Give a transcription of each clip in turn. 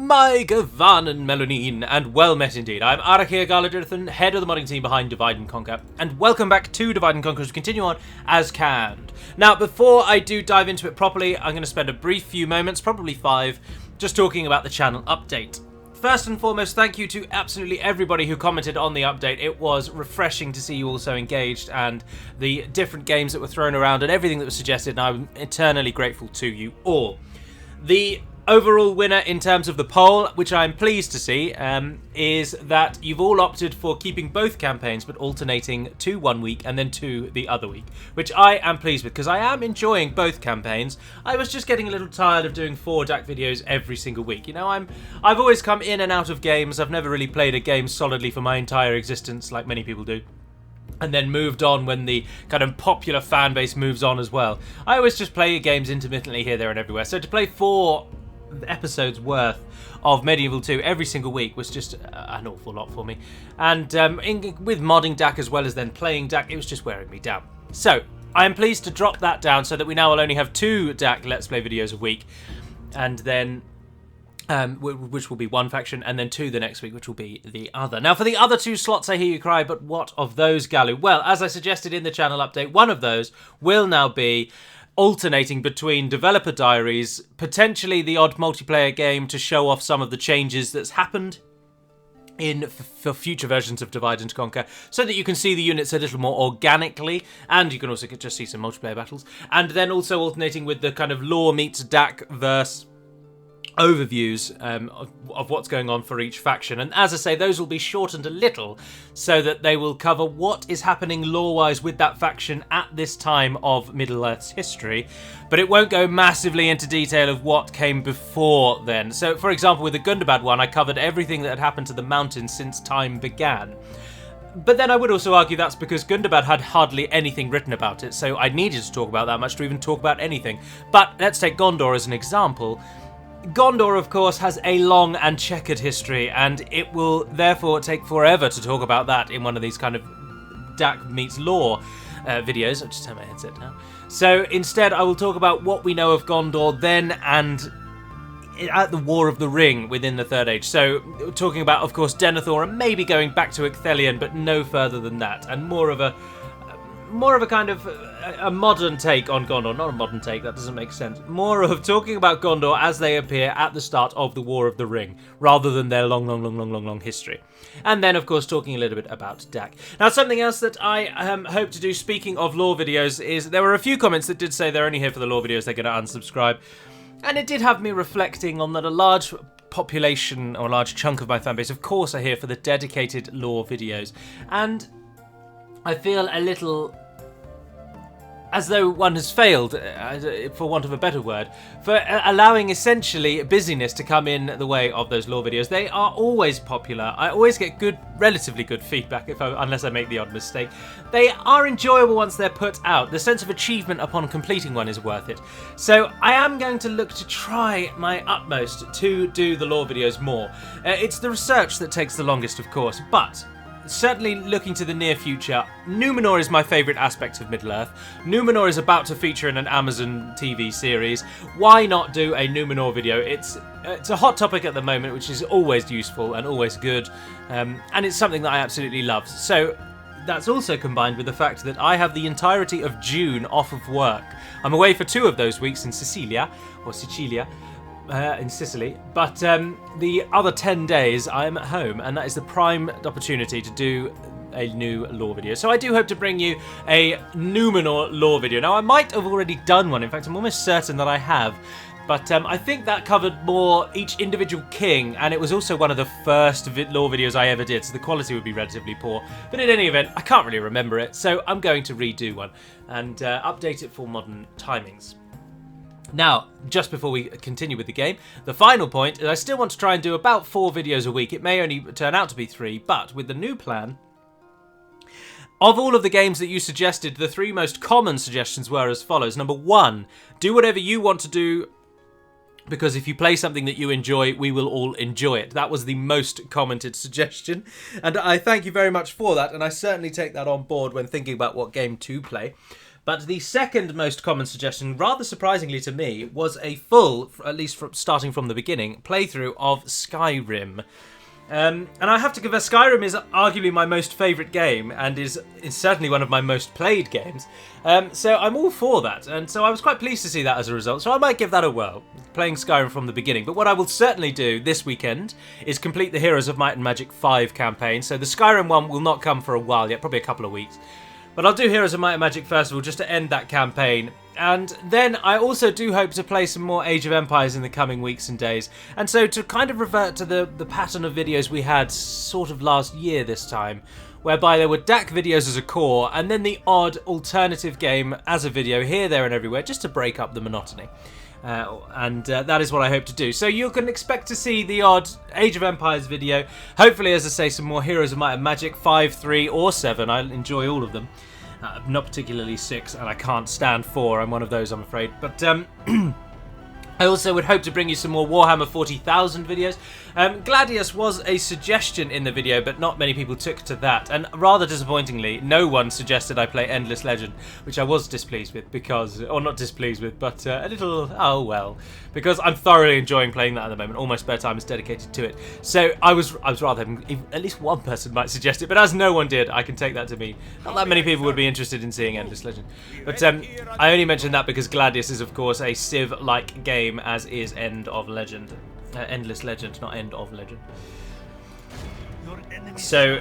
My Gavanen Melonin, and well met indeed. I'm Arakir Galadrithan, head of the modding team behind Divide and Conquer, and welcome back to Divide and Conquer as we continue on as canned. Now, before I do dive into it properly, I'm going to spend a brief few moments, probably 5, just talking about the channel update. First and foremost, thank you to absolutely everybody who commented on the update. It was refreshing to see you all so engaged and the different games that were thrown around and everything that was suggested, and I'm eternally grateful to you all. The overall winner in terms of the poll, which I'm pleased to see, is that you've all opted for keeping both campaigns but alternating 2 one week and then 2 the other week, which I am pleased with because I am enjoying both campaigns. I was just getting a little tired of doing 4 DaC videos every single week. You know, I've always come in and out of games. I've never really played a game solidly for my entire existence like many people do, and then moved on when the kind of popular fan base moves on as well. I always just play games intermittently here, there and everywhere, so to play 4 episodes worth of Medieval 2 every single week was just an awful lot for me, and with modding DaC as well as then playing DaC, it was just wearing me down. So I am pleased to drop that down so that we now will only have 2 DaC Let's Play videos a week, and then which will be one faction, and then 2 the next week, which will be the other. Now, for the other 2 slots, I hear you cry, but what of those, Galu? Well, as I suggested in the channel update, one of those will now be alternating between developer diaries, potentially the odd multiplayer game to show off some of the changes that's happened for future versions of Divide and Conquer, so that you can see the units a little more organically, and you can also just see some multiplayer battles, and then also alternating with the kind of lore meets DaC verse overviews of what's going on for each faction. And as I say, those will be shortened a little so that they will cover what is happening lore-wise with that faction at this time of Middle-earth's history, but it won't go massively into detail of what came before then. So, for example, with the Gundabad one, I covered everything that had happened to the mountains since time began. But then I would also argue that's because Gundabad had hardly anything written about it, so I needed to talk about that much to even talk about anything. But let's take Gondor as an example. Gondor, of course, has a long and checkered history, and it will therefore take forever to talk about that in one of these kind of DaC meets lore videos. I'll just turn my headset down. So instead, I will talk about what we know of Gondor then and at the War of the Ring within the Third Age. So talking about, of course, Denethor and maybe going back to Icthelion, but no further than that, and more of a kind of a modern take on Gondor. Not a modern take, that doesn't make sense. More of talking about Gondor as they appear at the start of the War of the Ring, rather than their long history. And then, of course, talking a little bit about DaC. Now, something else that I hope to do, speaking of lore videos, is there were a few comments that did say they're only here for the lore videos, they're going to unsubscribe. And it did have me reflecting on that a large population, or a large chunk of my fanbase, of course, are here for the dedicated lore videos. And I feel a little as though one has failed, for want of a better word, for allowing essentially busyness to come in the way of those lore videos. They are always popular. I always get relatively good feedback, unless I make the odd mistake. They are enjoyable once they're put out. The sense of achievement upon completing one is worth it. So I am going to look to try my utmost to do the lore videos more. It's the research that takes the longest, of course, but certainly looking to the near future, Numenor is my favourite aspect of Middle-earth. Numenor is about to feature in an Amazon TV series. Why not do a Numenor video? It's a hot topic at the moment, which is always useful and always good, and it's something that I absolutely love. So that's also combined with the fact that I have the entirety of June off of work. I'm away for 2 of those weeks in Sicilia, in Sicily, but the other 10 days I'm at home, and that is the prime opportunity to do a new lore video. So I do hope to bring you a Numenor lore video. Now, I might have already done one. In fact, I'm almost certain that I have, but I think that covered more each individual king, and it was also one of the first lore videos I ever did, so the quality would be relatively poor. But in any event, I can't really remember it, so I'm going to redo one and update it for modern timings. Now, just before we continue with the game, the final point is I still want to try and do about 4 videos a week. It may only turn out to be 3, but with the new plan, of all of the games that you suggested, the 3 most common suggestions were as follows. Number 1, do whatever you want to do, because if you play something that you enjoy, we will all enjoy it. That was the most commented suggestion, and I thank you very much for that, and I certainly take that on board when thinking about what game to play. But the second most common suggestion, rather surprisingly to me, was a full, at least starting from the beginning, playthrough of Skyrim. And I have to confess, Skyrim is arguably my most favourite game and is certainly one of my most played games. So I'm all for that, and so I was quite pleased to see that as a result. So I might give that a whirl, playing Skyrim from the beginning. But what I will certainly do this weekend is complete the Heroes of Might and Magic 5 campaign. So the Skyrim one will not come for a while yet, probably a couple of weeks. But I'll do Heroes of Might and Magic first of all, just to end that campaign. And then I also do hope to play some more Age of Empires in the coming weeks and days. And so to kind of revert to the pattern of videos we had sort of last year this time, whereby there were DaC videos as a core, and then the odd alternative game as a video here, there and everywhere, just to break up the monotony. That is what I hope to do. So you can expect to see the odd Age of Empires video. Hopefully, as I say, some more Heroes of Might and Magic 5, 3 or 7. I enjoy all of them. Not particularly 6, and I can't stand 4. I'm one of those, I'm afraid. But I also would hope to bring you some more Warhammer 40,000 videos. Gladius was a suggestion in the video, but not many people took to that. And rather disappointingly, no one suggested I play Endless Legend, which I was displeased with because, or not displeased with, but a little, oh well, because I'm thoroughly enjoying playing that at the moment. All my spare time is dedicated to it. So I was rather hoping at least one person might suggest it, but as no one did, I can take that to mean not that many people would be interested in seeing Endless Legend. But I only mentioned that because Gladius is, of course, a Civ-like game, as is Endless Legend, not End of Legend. So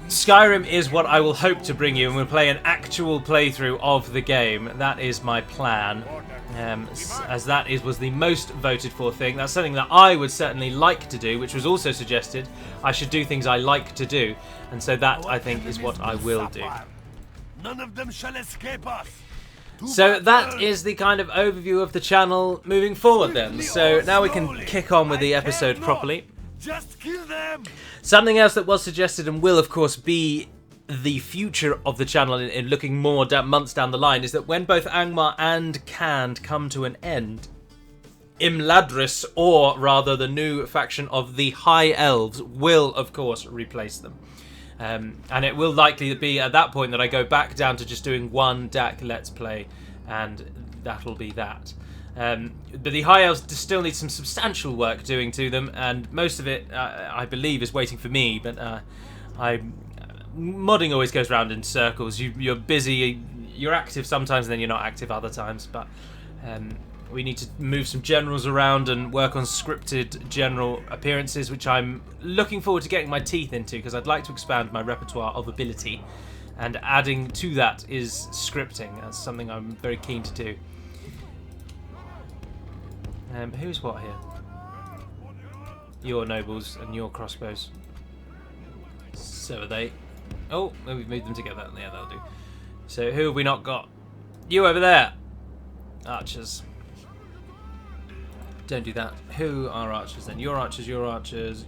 Skyrim is what I will hope to bring you, and we'll play an actual playthrough of the game. That is my plan, as that was the most voted for thing. That's something that I would certainly like to do, which was also suggested. I should do things I like to do, and so that, I think, is what I will do. None of them shall escape us. So that is the kind of overview of the channel moving forward then. So now we can kick on with the episode properly. Just kill them. Something else that was suggested and will of course be the future of the channel in looking more months down the line is that when both Angmar and Khand come to an end, Imladris, or rather the new faction of the High Elves, will of course replace them. And it will likely be at that point that I go back down to just doing one DaC Let's Play, and that'll be that. But the High Elves still need some substantial work doing to them, and most of it, I believe, is waiting for me, but modding always goes round in circles. You're busy, you're active sometimes, and then you're not active other times, but we need to move some generals around and work on scripted general appearances, which I'm looking forward to getting my teeth into, because I'd like to expand my repertoire of ability, and adding to that is scripting. That's something I'm very keen to do. Who's what here? Your nobles and your crossbows. So are they. Oh, we've moved them together. Yeah, that'll do. So who have we not got? You over there. Archers. Don't do that. Who are archers then? Your archers,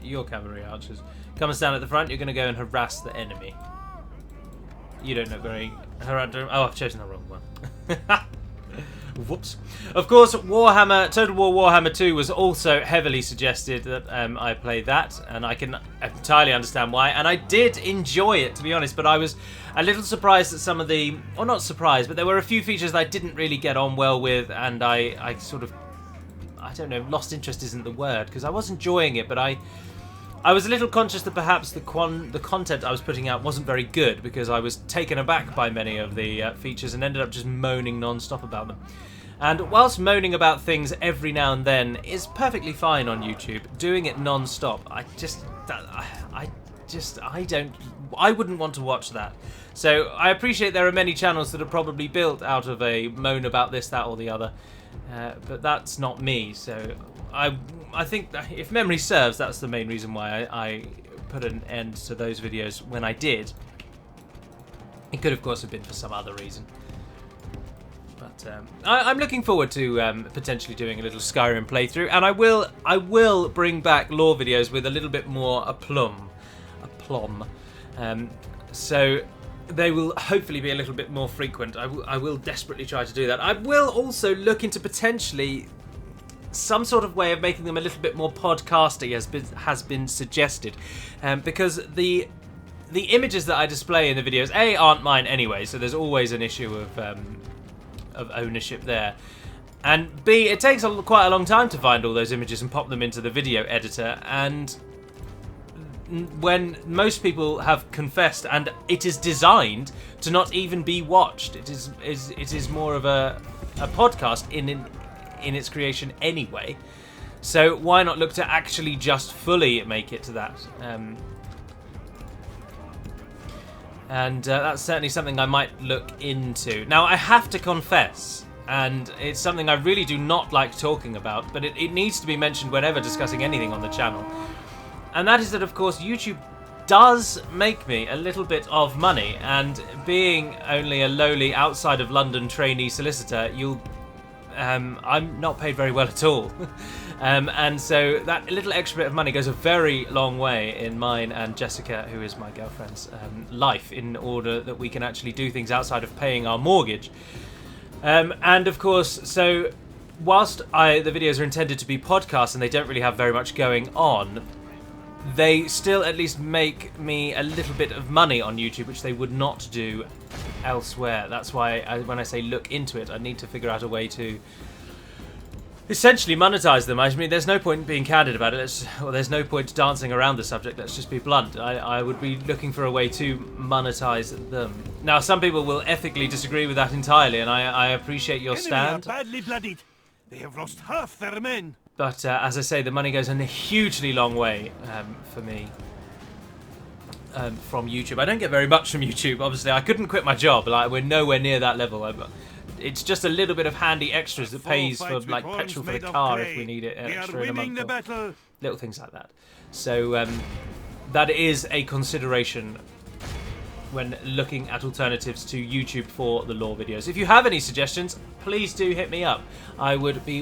your cavalry archers. Come and stand at the front. You're going to go and harass the enemy. You don't look very... Harad-dum. Oh, I've chosen the wrong one. Whoops. Of course, Total War Warhammer 2 was also heavily suggested that I play that, and I can entirely understand why. And I did enjoy it, to be honest, but I was a little surprised at some of the... Or not surprised, but there were a few features that I didn't really get on well with, and I sort of... I don't know, lost interest isn't the word, because I was enjoying it, but I was a little conscious that perhaps the content I was putting out wasn't very good, because I was taken aback by many of the features and ended up just moaning non-stop about them. And whilst moaning about things every now and then is perfectly fine on YouTube, doing it non-stop, I wouldn't want to watch that. So I appreciate there are many channels that are probably built out of a moan about this, that, or the other. But that's not me, so I think that if memory serves, that's the main reason why I put an end to those videos when I did. It could, of course, have been for some other reason. But I'm looking forward to potentially doing a little Skyrim playthrough, and I will bring back lore videos with a little bit more aplomb. So they will hopefully be a little bit more frequent. I will desperately try to do that. I will also look into potentially some sort of way of making them a little bit more podcasty, has been suggested, because the the images that I display in the videos, A, aren't mine anyway, so there's always an issue of ownership there. And B, it takes quite a long time to find all those images and pop them into the video editor, and when most people have confessed, and it is designed to not even be watched. It is more of a podcast in its creation anyway. So why not look to actually just fully make it to that? And that's certainly something I might look into. Now, I have to confess, and it's something I really do not like talking about, but it needs to be mentioned whenever discussing anything on the channel. And that is that, of course, YouTube does make me a little bit of money, and being only a lowly outside of London trainee solicitor, I'm not paid very well at all. And so that little extra bit of money goes a very long way in mine and Jessica, who is my girlfriend's, life, in order that we can actually do things outside of paying our mortgage. And of course, so whilst the videos are intended to be podcasts and they don't really have very much going on, they still at least make me a little bit of money on YouTube, which they would not do elsewhere. That's why when I say look into it, I need to figure out a way to essentially monetize them. I mean, there's no point being candid about it. There's no point dancing around the subject. Let's just be blunt. I would be looking for a way to monetize them. Now, some people will ethically disagree with that entirely, and I appreciate your stand. Badly bloodied. They have lost half their men. But as I say, the money goes a hugely long way for me from YouTube. I don't get very much from YouTube, obviously. I couldn't quit my job. Like, we're nowhere near that level. It's just a little bit of handy extras that pays for like petrol for the car if we need it extra in a month. Little things like that. So that is a consideration when looking at alternatives to YouTube for the law videos. If you have any suggestions, please do hit me up. I would be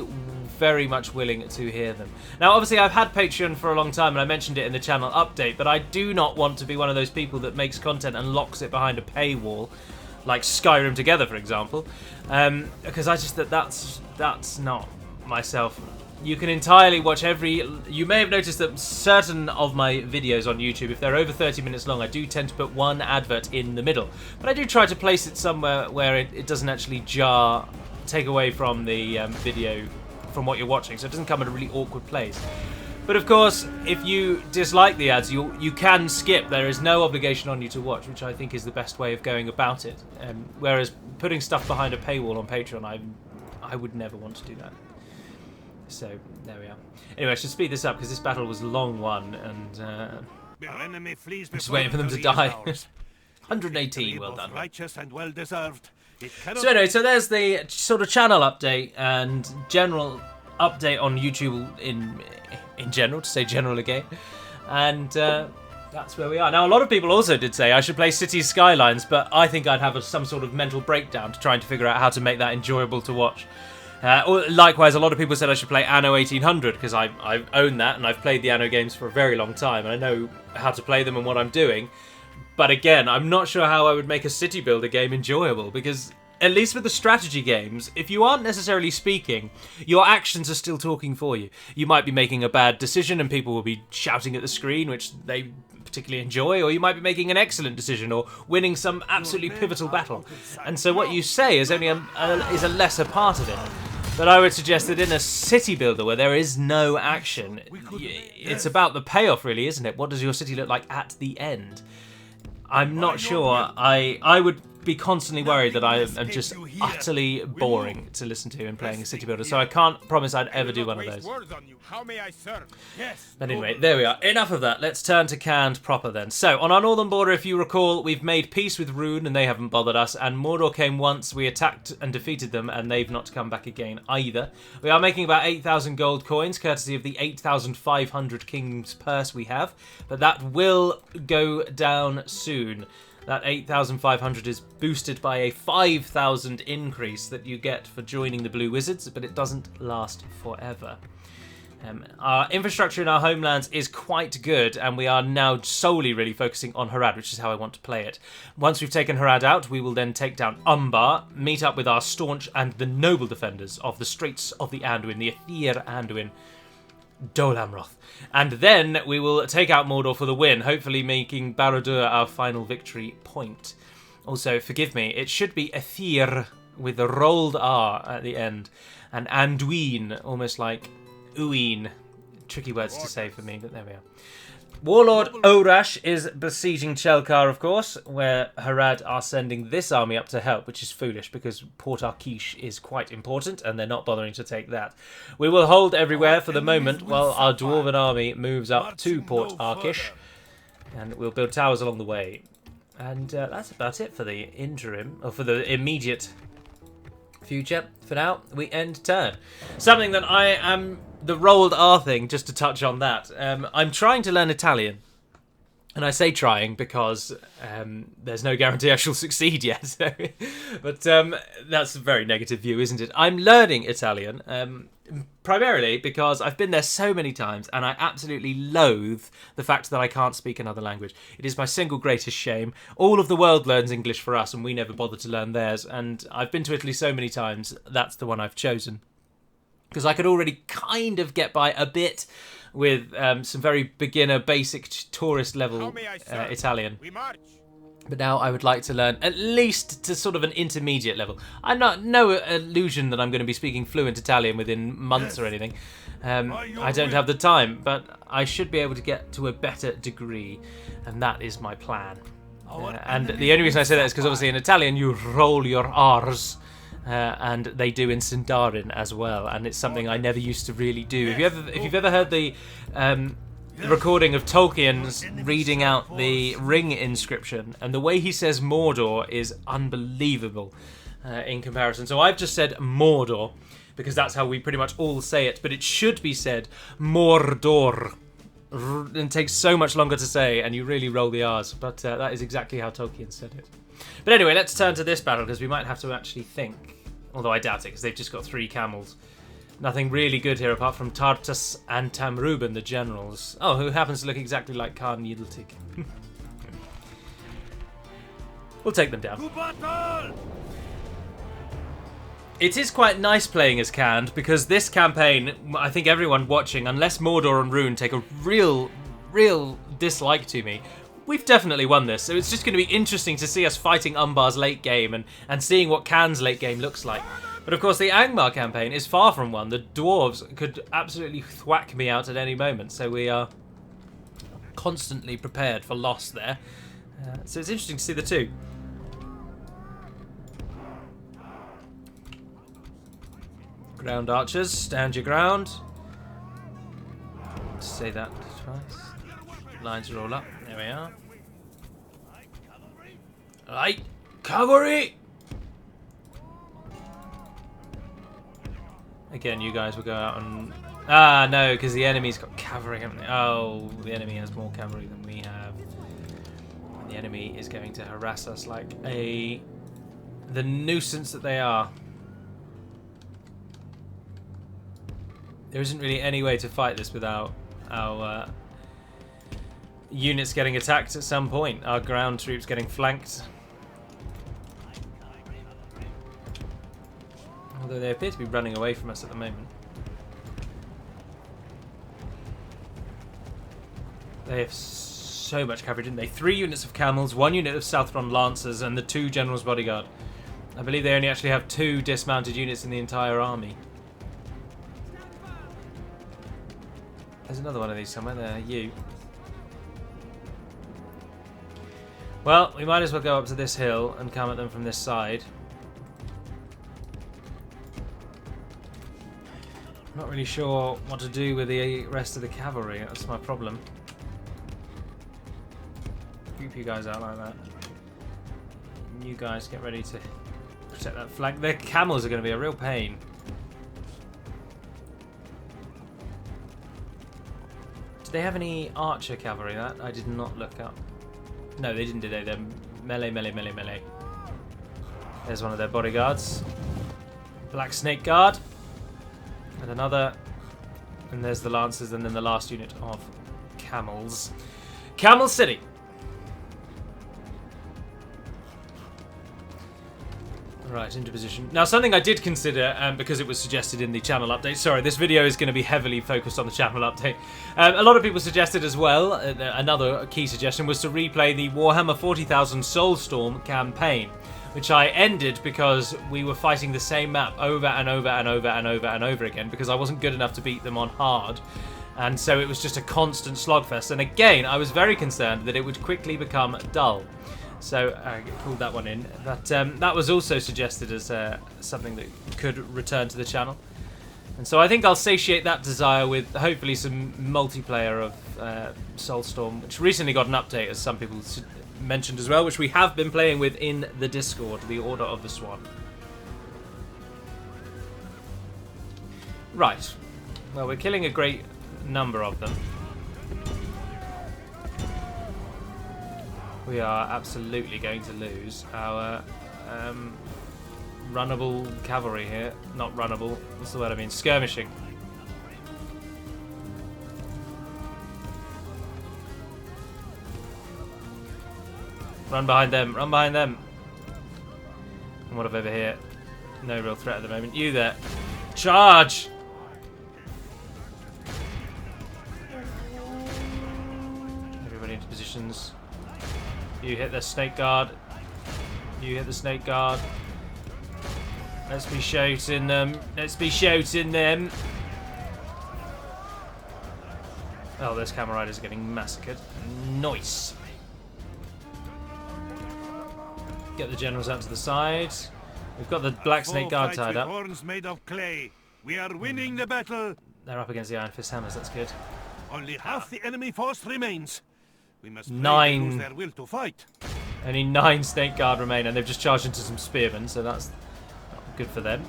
very much willing to hear them. Now, obviously, I've had Patreon for a long time, and I mentioned it in the channel update, but I do not want to be one of those people that makes content and locks it behind a paywall, like Skyrim Together, for example, because I just that's not myself. You can entirely watch you may have noticed that certain of my videos on YouTube, if they're over 30 minutes long, I do tend to put one advert in the middle. But I do try to place it somewhere where it doesn't actually take away from the video, from what you're watching, so it doesn't come at a really awkward place. But of course, if you dislike the ads, you can skip. There is no obligation on you to watch, which I think is the best way of going about it. Whereas putting stuff behind a paywall on Patreon, I would never want to do that. So, there we are. Anyway, I should speed this up because this battle was a long one, and I'm just waiting for them to die. 118, well done. Righteous and well deserved. So anyway, so there's the sort of channel update and general update on YouTube in general, to say general again. And that's where we are. Now, a lot of people also did say I should play Cities Skylines, but I think I'd have some sort of mental breakdown to trying to figure out how to make that enjoyable to watch. Likewise, a lot of people said I should play Anno 1800 because I own that and I've played the Anno games for a very long time and I know how to play them and what I'm doing. But again, I'm not sure how I would make a city builder game enjoyable, because at least with the strategy games, if you aren't necessarily speaking, your actions are still talking for you. You might be making a bad decision and people will be shouting at the screen, which they particularly enjoy, or you might be making an excellent decision or winning some absolutely pivotal battle. And so what you say is only is a lesser part of it. But I would suggest that in a city builder where there is no action, it's about the payoff, really, isn't it? What does your city look like at the end? I'm not sure. I would be constantly worried that I am just utterly boring to listen to in playing a city builder, so I can't promise I'd ever do one of those. How may I serve? Yes. But anyway, there we are. Enough of that. Let's turn to canned proper then. So, on our northern border, if you recall, we've made peace with Rune and they haven't bothered us, and Mordor came once, we attacked and defeated them, and they've not come back again either. We are making about 8,000 gold coins, courtesy of the 8,500 King's Purse we have, but that will go down soon. That 8,500 is boosted by a 5,000 increase that you get for joining the Blue Wizards, but it doesn't last forever. Our infrastructure in our homelands is quite good, and we are now solely really focusing on Harad, which is how I want to play it. Once we've taken Harad out, we will then take down Umbar, meet up with our staunch and the noble defenders of the Straits of the Anduin, the Aether Anduin, Dol Amroth. And then we will take out Mordor for the win, hopefully making Barad-dûr our final victory point. Also, forgive me, it should be Aethir with the rolled R at the end. And Anduin, almost like Uin. Tricky words to say for me, but there we are. Warlord Orash is besieging Chelkar, of course, where Harad are sending this army up to help, which is foolish because Port Arkish is quite important and they're not bothering to take that. We will hold everywhere for the moment while our Dwarven army moves up to Port Arkish, and we'll build towers along the way. And that's about it for the interim, or for the immediate future. For now, we end turn. Something that I am... The rolled R thing, just to touch on that. I'm trying to learn Italian. And I say trying because there's no guarantee I shall succeed yet. So. But that's a very negative view, isn't it? I'm learning Italian, primarily because I've been there so many times and I absolutely loathe the fact that I can't speak another language. It is my single greatest shame. All of the world learns English for us and we never bother to learn theirs. And I've been to Italy so many times, that's the one I've chosen. Because I could already kind of get by a bit with some very beginner, basic tourist level Italian. But now I would like to learn at least to sort of an intermediate level. I'm no illusion that I'm going to be speaking fluent Italian within months or anything. I don't have the time, but I should be able to get to a better degree, and that is my plan. And the only reason I say that is because obviously in Italian you roll your R's. And they do in Sindarin as well, and it's something I never used to really do. If you've ever heard the recording of Tolkien's reading out the ring inscription, and the way he says Mordor is unbelievable in comparison. So I've just said Mordor because that's how we pretty much all say it, but it should be said Mordor. It takes so much longer to say, and you really roll the R's, but that is exactly how Tolkien said it. But anyway, let's turn to this battle because we might have to actually think. Although I doubt it because they've just got 3 camels. Nothing really good here apart from Tartus and Tamruban, the generals. Oh, who happens to look exactly like Khan Yidiltig. We'll take them down. It is quite nice playing as Khand because this campaign, I think everyone watching, unless Mordor and Rune take a real dislike to me, we've definitely won this, so it's just going to be interesting to see us fighting Umbar's late game and seeing what Khan's late game looks like. But of course the Angmar campaign is far from one. The dwarves could absolutely thwack me out at any moment, so we are constantly prepared for loss there. So it's interesting to see the two. Ground archers, stand your ground. Say that twice. Lines are all up. There we are. Right, cavalry! Again, you guys will go out and... Ah, no, because the enemy's got cavalry, haven't they? Oh, the enemy has more cavalry than we have. And the enemy is going to harass us like the nuisance that they are. There isn't really any way to fight this without our... units getting attacked at some point. Our ground troops getting flanked. Although they appear to be running away from us at the moment. They have so much cavalry, didn't they? 3 units of camels, 1 unit of Southron lancers, and the 2 generals bodyguard. I believe they only actually have 2 dismounted units in the entire army. There's another one of these somewhere. There, you. Well, we might as well go up to this hill and come at them from this side. I'm not really sure what to do with the rest of the cavalry. That's my problem. Group you guys out like that. You guys get ready to protect that flank. Their camels are going to be a real pain. Do they have any archer cavalry? That I did not look up. No, they didn't, did they? They're melee, melee, melee, melee. There's one of their bodyguards. Black Snake Guard. And another. And there's the Lancers, and then the last unit of camels. Camel City! Right, into position. Now, something I did consider, because it was suggested in the channel update. Sorry, this video is going to be heavily focused on the channel update. A lot of people suggested as well, another key suggestion was to replay the Warhammer 40,000 Soulstorm campaign, which I ended because we were fighting the same map over and over and over and over and over again because I wasn't good enough to beat them on hard. And so it was just a constant slogfest. And again, I was very concerned that it would quickly become dull. So I pulled that one in. But that was also suggested as something that could return to the channel. And so I think I'll satiate that desire with hopefully some multiplayer of Soulstorm, which recently got an update, as some people mentioned as well, which we have been playing with in the Discord, the Order of the Swan. Right. Well, we're killing a great number of them. We are absolutely going to lose our runnable cavalry here. Not runnable, what's the word I mean? Skirmishing. Run behind them, run behind them. And what have over here? No real threat at the moment. You there. Charge! Everybody into positions. You hit the snake guard. You hit the snake guard. Let's be shouting them. Let's be shouting them. Oh, those camel riders are getting massacred. Nice. Get the generals out to the side. We've got the black snake guard tied up. Horns made of clay. We are winning the battle. They're up against the Iron Fist hammers. That's good. Only half the enemy force remains. We must Nine. lose their will to fight. Only 9 snake guard remain, and they've just charged into some spearmen, so that's good for them.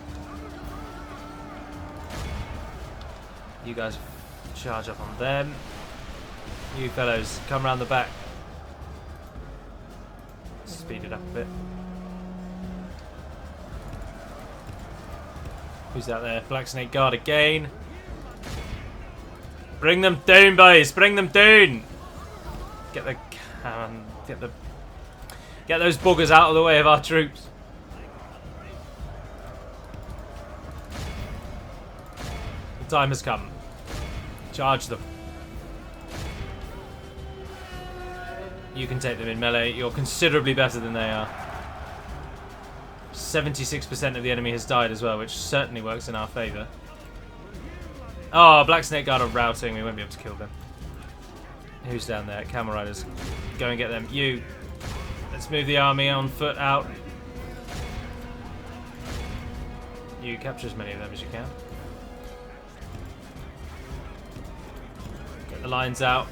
You guys charge up on them. You fellows, come around the back. Speed it up a bit. Who's that there? Black snake guard again. Bring them down, boys! Bring them down! Get those buggers out of the way of our troops. The time has come. Charge them. You can take them in melee. You're considerably better than they are. 76% of the enemy has died as well, which certainly works in our favour. Oh, Black Snake Guard are routing. We won't be able to kill them. Who's down there? Camel Riders. Go and get them. You. Let's move the army on foot out. You capture as many of them as you can. Get the lines out.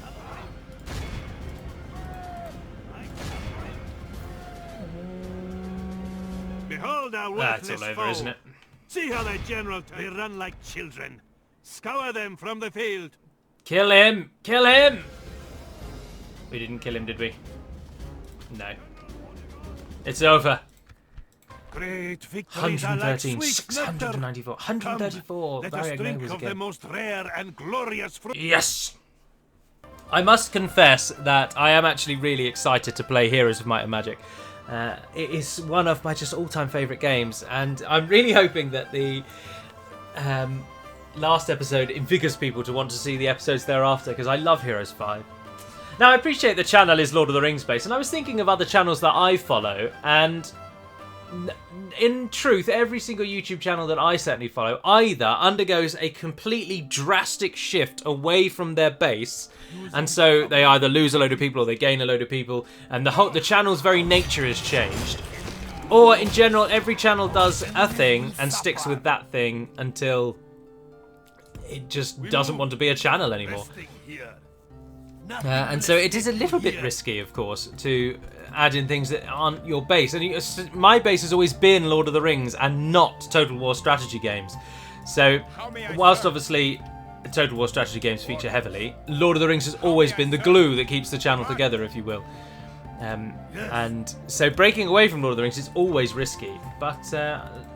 Behold our That's worthless all over, foe. isn't it? See how their general they run like children. Scour them from the field. Kill him! Kill him! We didn't kill him, did we? No. It's over. Great victories are like 113, sweet 694, 134. Let Barrier us drink Nobles of the again. most rare and glorious fruit. Yes! I must confess that I am actually really excited to play Heroes of Might and Magic. It is one of my just all-time favourite games, and I'm really hoping that the last episode invigorates people to want to see the episodes thereafter, because I love Heroes 5. Now, I appreciate the channel is Lord of the Rings based, and I was thinking of other channels that I follow, and in truth, every single YouTube channel that I certainly follow either undergoes a completely drastic shift away from their base, and so they either lose a load of people or they gain a load of people, and the channel's very nature has changed. Or, in general, every channel does a thing and sticks with that thing until it just doesn't want to be a channel anymore. And so it is a little bit risky, of course, to add in things that aren't your base. And my base has always been Lord of the Rings and not Total War strategy games. So, whilst obviously Total War strategy games feature heavily, Lord of the Rings has always been the glue that keeps the channel together, if you will. And so breaking away from Lord of the Rings is always risky, but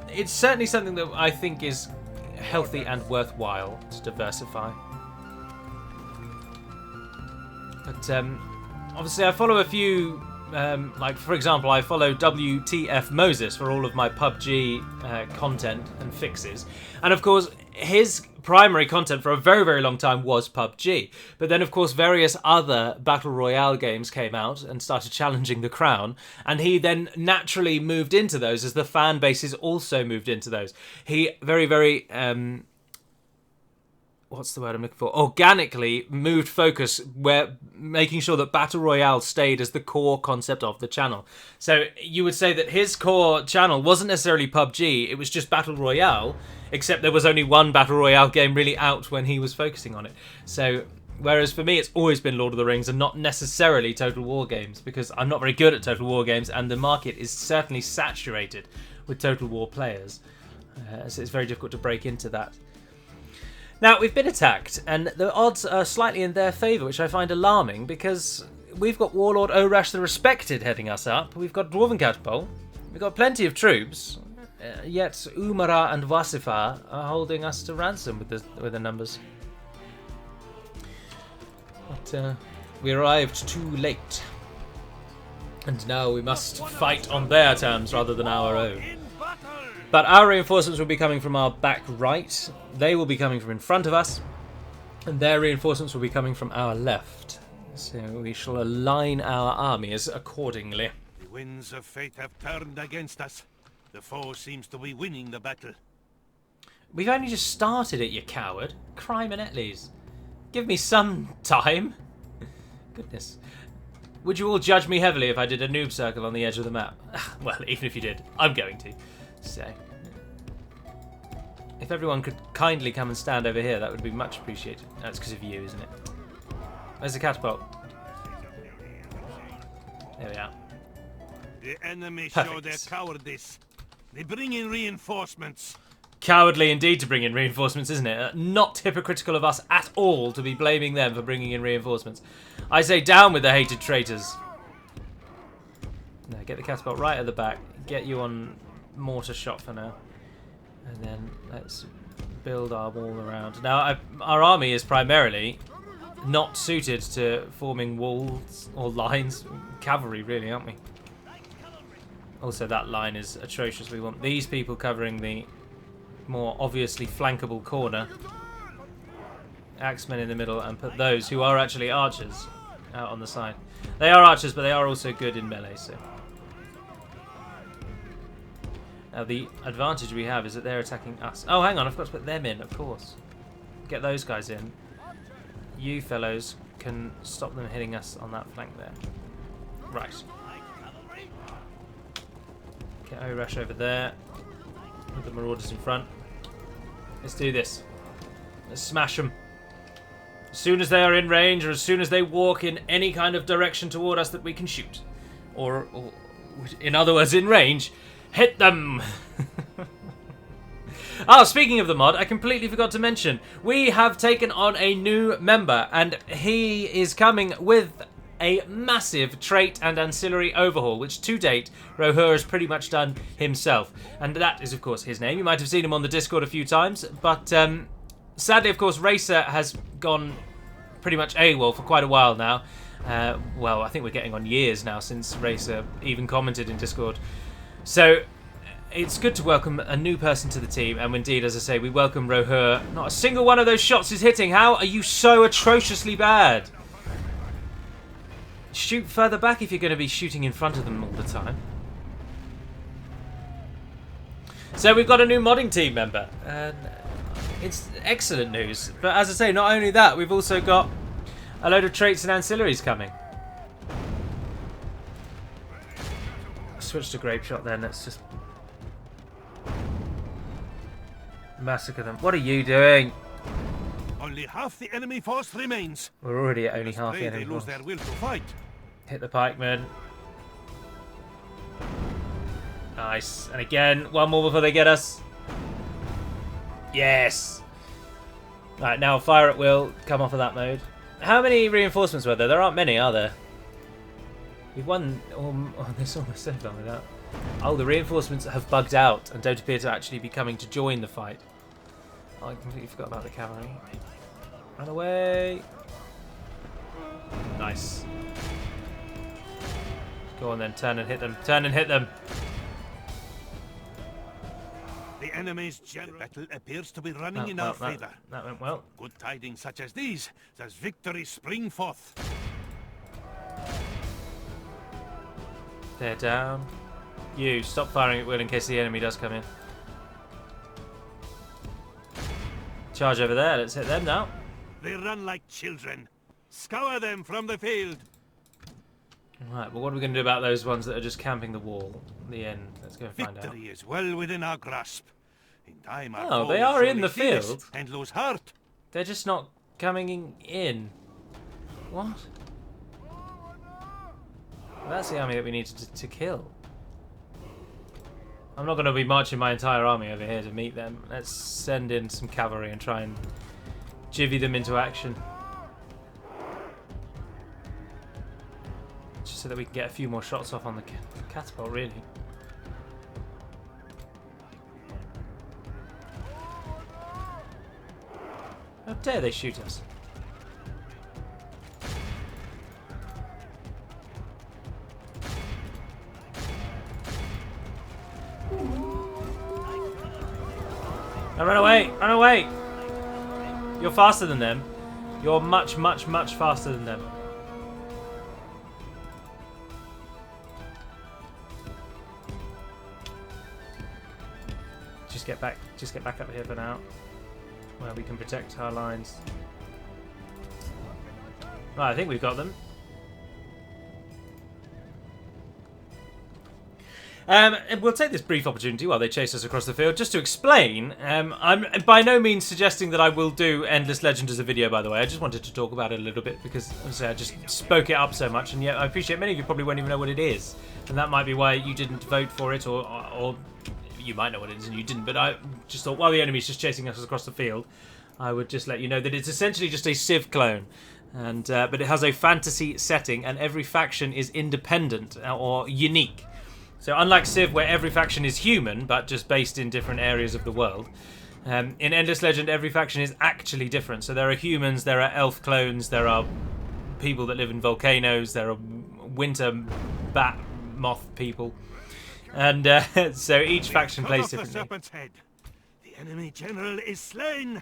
it's certainly something that I think is healthy and worthwhile to diversify. But obviously I follow a few like for example, I follow WTF Moses for all of my PUBG content and fixes, and of course his primary content for a very, very long time was PUBG. But then, of course, various other Battle Royale games came out and started challenging the crown, and he then naturally moved into those as the fan bases also moved into those. He very, very... what's the word I'm looking for? Organically moved focus, where making sure that Battle Royale stayed as the core concept of the channel. So you would say that his core channel wasn't necessarily PUBG, it was just Battle Royale, except there was only one Battle Royale game really out when he was focusing on it. So, whereas for me it's always been Lord of the Rings and not necessarily Total War games, because I'm not very good at Total War games and the market is certainly saturated with Total War players. So it's very difficult to break into that. Now, we've been attacked, and the odds are slightly in their favour, which I find alarming, because we've got Warlord Orash the Respected heading us up, we've got Dwarven Catapult, we've got plenty of troops, yet Umara and Wasifar are holding us to ransom with the numbers. But we arrived too late, and now we must fight on their terms rather than our own. But our reinforcements will be coming from our back right, they will be coming from in front of us, and their reinforcements will be coming from our left. So we shall align our armies accordingly. The winds of fate have turned against us. The foe seems to be winning the battle. We've only just started it, you coward. Crime and Etleys. Give me some time. Goodness. Would you all judge me heavily if I did a noob circle on the edge of the map? Well, even if you did, I'm going to. So, if everyone could kindly come and stand over here, that would be much appreciated. That's because of you, isn't it? Where's the catapult? There we are. The enemy Perfect. show their cowardice. They bring in reinforcements. Cowardly indeed to bring in reinforcements, isn't it? Not hypocritical of us at all to be blaming them for bringing in reinforcements. I say down with the hated traitors. Now, get the catapult right at the back. Get you on mortar shot for now, and then let's build our wall around. Now our army is primarily not suited to forming walls or lines. Cavalry really, aren't we? Also that line is atrocious. We want these people covering the more obviously flankable corner, axemen in the middle, and put those who are actually archers out on the side. They are archers, but they are also good in melee, so now, the advantage we have is that they're attacking us. Oh, hang on, I forgot to put them in, of course. Get those guys in. You fellows can stop them hitting us on that flank there. Right. Get Orash over there. With the Marauders in front. Let's do this. Let's smash them. As soon as they are in range, or as soon as they walk in any kind of direction toward us that we can shoot. Or in other words, in range, hit them! Oh, speaking of the mod, I completely forgot to mention, we have taken on a new member, and he is coming with a massive trait and ancillary overhaul, which to date, Rohur has pretty much done himself. And that is, of course, his name. You might have seen him on the Discord a few times, but sadly, of course, Racer has gone pretty much AWOL for quite a while now. Well, I think we're getting on years now since Racer even commented in Discord. So it's good to welcome a new person to the team, and indeed, as I say, we welcome Rohur. Not a single one of those shots is hitting. How are you so atrociously bad? Shoot further back if you're going to be shooting in front of them all the time. So we've got a new modding team member, and it's excellent news. But as I say, not only that, we've also got a load of traits and ancillaries coming. Switch to grape shot then. Let's just massacre them. What are you doing? Only half the enemy force remains. We're already at only half the They enemy lose force. their will to fight. Hit the pikemen. Nice. And again, one more before they get us. Yes. Right, now fire at will. Come off of that mode. How many reinforcements were there? There aren't many, are there? We've won. Oh, this almost over without. Oh, the reinforcements have bugged out and don't appear to actually be coming to join the fight. Oh, I completely forgot about the cavalry. Run away. Nice. Go on then, turn and hit them. Turn and hit them. The enemy's general battle appears to be running in our favor. That went well. Good tidings such as these, does victory spring forth. They're down. You, stop firing at will in case the enemy does come in. Charge over there, let's hit them now. They run like children. Scour them from the field. Right, well what are we going to do about those ones that are just camping the wall? The end. Let's go and find out. Victory is well within our grasp. In time our Oh, foe they will are in surely the see this field. and lose heart. They're just not coming in. What? That's the army that we need to kill. I'm not going to be marching my entire army over here to meet them. Let's send in some cavalry and try and jivvy them into action. Just so that we can get a few more shots off on the catapult, really. How dare they shoot us? Now run away! Run away! You're faster than them. You're much, much, much faster than them. Just get back up here for now, where we can protect our lines. Right, I think we've got them. And we'll take this brief opportunity while they chase us across the field just to explain. I'm by no means suggesting that I will do Endless Legend as a video, by the way. I just wanted to talk about it a little bit because, obviously, I just spoke it up so much, and yet I appreciate many of you probably won't even know what it is. And that might be why you didn't vote for it, or you might know what it is and you didn't. But I just thought, while the enemy's just chasing us across the field, I would just let you know that it's essentially just a Civ clone. And but it has a fantasy setting, and every faction is independent or unique. So unlike Civ, where every faction is human, but just based in different areas of the world, in Endless Legend, every faction is actually different. So there are humans, there are elf clones, there are people that live in volcanoes, there are winter bat moth people. And so each faction plays differently. The serpent's head. The enemy general is slain.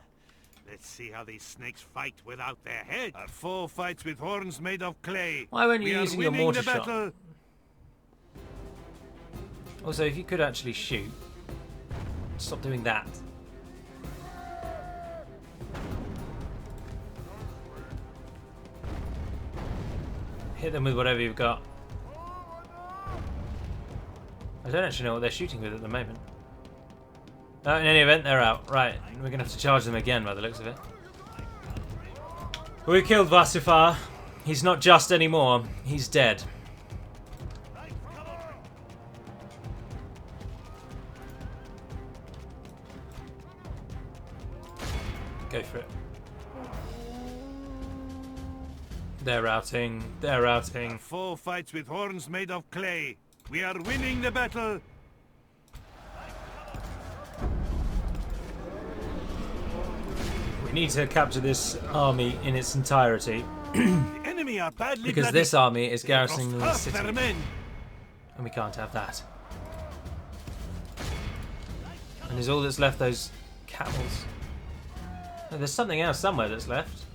Let's see how these snakes fight without their head. Our foe fights with horns made of clay. Why weren't you using your mortar shot? Battle. Also, if you could actually shoot, stop doing that. Hit them with whatever you've got. I don't actually know what they're shooting with at the moment. In any event, they're out. Right, we're going to have to charge them again by the looks of it. We killed Vasifar. He's not just anymore. He's dead. Go for it. They're routing. They're routing. Our foe fights with horns made of clay. We are winning the battle. We need to capture this army in its entirety. The enemy are badly because blooded. this army is garrisoning the city. Their men. And we can't have that. And is all that's left those camels? No, there's something else somewhere that's left.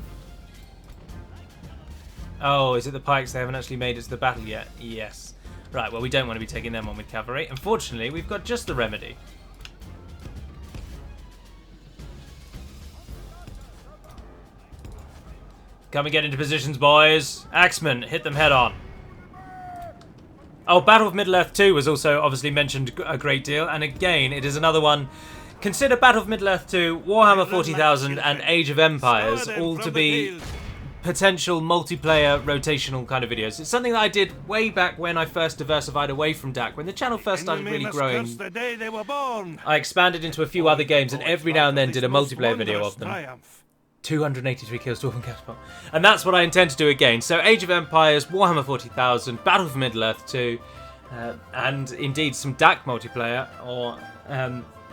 Oh, is it the pikes? They haven't actually made it to the battle yet. Yes. Right, well, we don't want to be taking them on with cavalry. Unfortunately, we've got just the remedy. Come and get into positions, boys. Axemen, hit them head on. Oh, Battle of Middle-earth 2 was also obviously mentioned a great deal. And again, it is another one. Consider Battle of Middle-earth 2, Warhammer 40,000, and Age of Empires all to be potential multiplayer rotational kind of videos. It's something that I did way back when I first diversified away from DaC, when the channel first started really growing. I expanded into a few other games and every now and then did a multiplayer video of them. 283 kills, Dwarf and Catapult. And that's what I intend to do again. So Age of Empires, Warhammer 40,000, Battle of Middle-earth 2, and indeed some DaC multiplayer,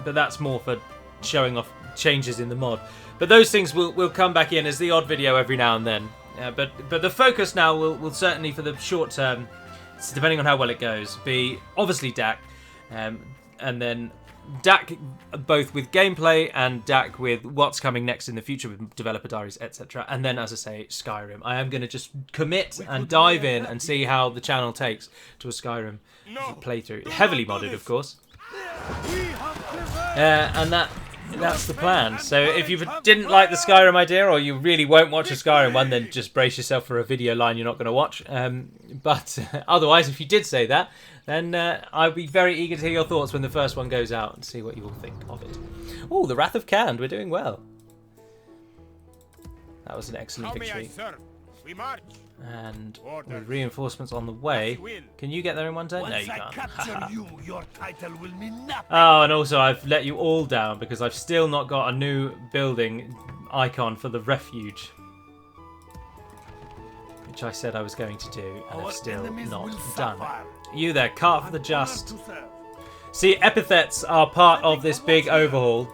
but that's more for showing off changes in the mod. But those things will come back in as the odd video every now and then. But the focus now will certainly, for the short term, depending on how well it goes, be obviously DaC, and then DaC both with gameplay and DaC with what's coming next in the future with developer diaries, etc. And then, as I say, Skyrim. I am going to just commit and dive in and see how the channel takes to a Skyrim playthrough. Heavily modded, of course. And that's the plan. So if you didn't like the Skyrim idea, or you really won't watch a Skyrim one, then just brace yourself for a video line you're not going to watch. But otherwise, if you did say that, then I'd be very eager to hear your thoughts when the first one goes out and see what you all think of it. Oh, the Wrath of Khand. We're doing well. That was an excellent victory. We march. And with reinforcements on the way. Can you get there in one turn? No, you can't. Your title will mean nothing. Oh, and also I've let you all down because I've still not got a new building icon for the refuge, which I said I was going to do, and I've still not done. You there, cart for the just. See, epithets are part of this big overhaul,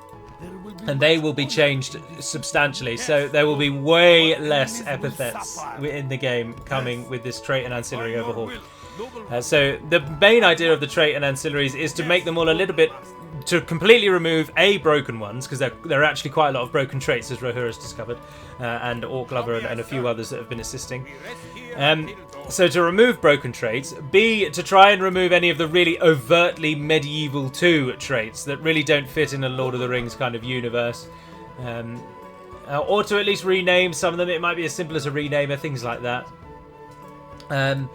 and they will be changed substantially. So there will be way less epithets in the game coming with this trait and ancillary overhaul. So the main idea of the trait and ancillaries is to make them all a little bit, to completely remove broken ones, because there are actually quite a lot of broken traits, as Rohur has discovered, and Orc Lover and a few others that have been assisting. So to remove broken traits, B, to try and remove any of the really overtly medieval 2 traits that really don't fit in a Lord of the Rings kind of universe, or to at least rename some of them. It might be as simple as a renamer, things like that. And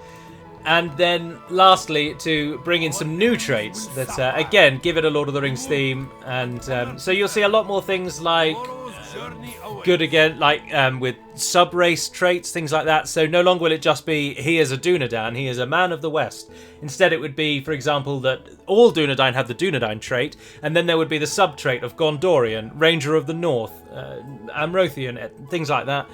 then lastly, to bring in some new traits that again give it a Lord of the Rings theme, and so you'll see a lot more things like good again, like with sub-race traits, things like that. So no longer will it just be he is a Dunedain, he is a man of the West. Instead it would be, for example, that all Dunedain have the Dunedain trait, and then there would be the sub-trait of Gondorian, Ranger of the North, Amrothian, things like that.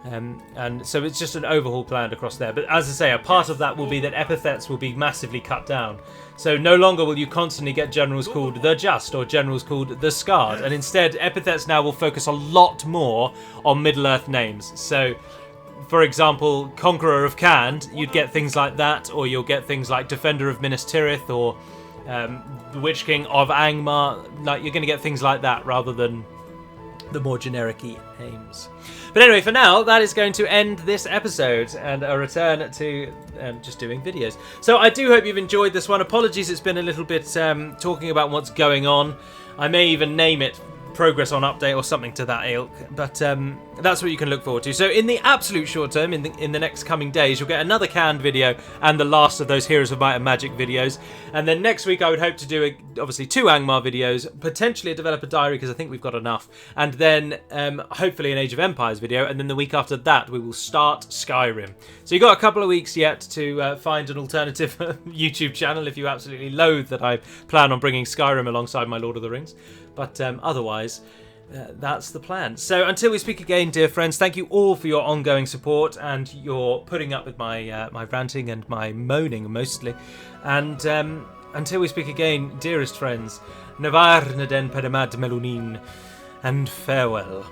And so it's just an overhaul planned across there. But as I say, a part of that will be that epithets will be massively cut down. So no longer will you constantly get generals called the Just or generals called the Scarred, and instead epithets now will focus a lot more on Middle-earth names. So, for example, Conqueror of Khand, you'd get things like that, or you'll get things like Defender of Minas Tirith, or the Witch King of Angmar. Like, you're going to get things like that rather than the more generic-y names. But anyway, for now, that is going to end this episode and a return to just doing videos. So I do hope you've enjoyed this one. Apologies, it's been a little bit talking about what's going on. I may even name it Progress on Update or something to that ilk, but that's what you can look forward to. So in the absolute short term, in the next coming days, you'll get another canned video and the last of those Heroes of Might and Magic videos. And then next week I would hope to do obviously 2 Angmar videos, potentially a developer diary because I think we've got enough, and then hopefully an Age of Empires video, and then the week after that we will start Skyrim. So you've got a couple of weeks yet to find an alternative YouTube channel if you absolutely loathe that I plan on bringing Skyrim alongside my Lord of the Rings. But otherwise, that's the plan. So until we speak again, dear friends, thank you all for your ongoing support and your putting up with my my ranting and my moaning mostly. And until we speak again, dearest friends, Navar Naden Pedamad Melunin, and farewell.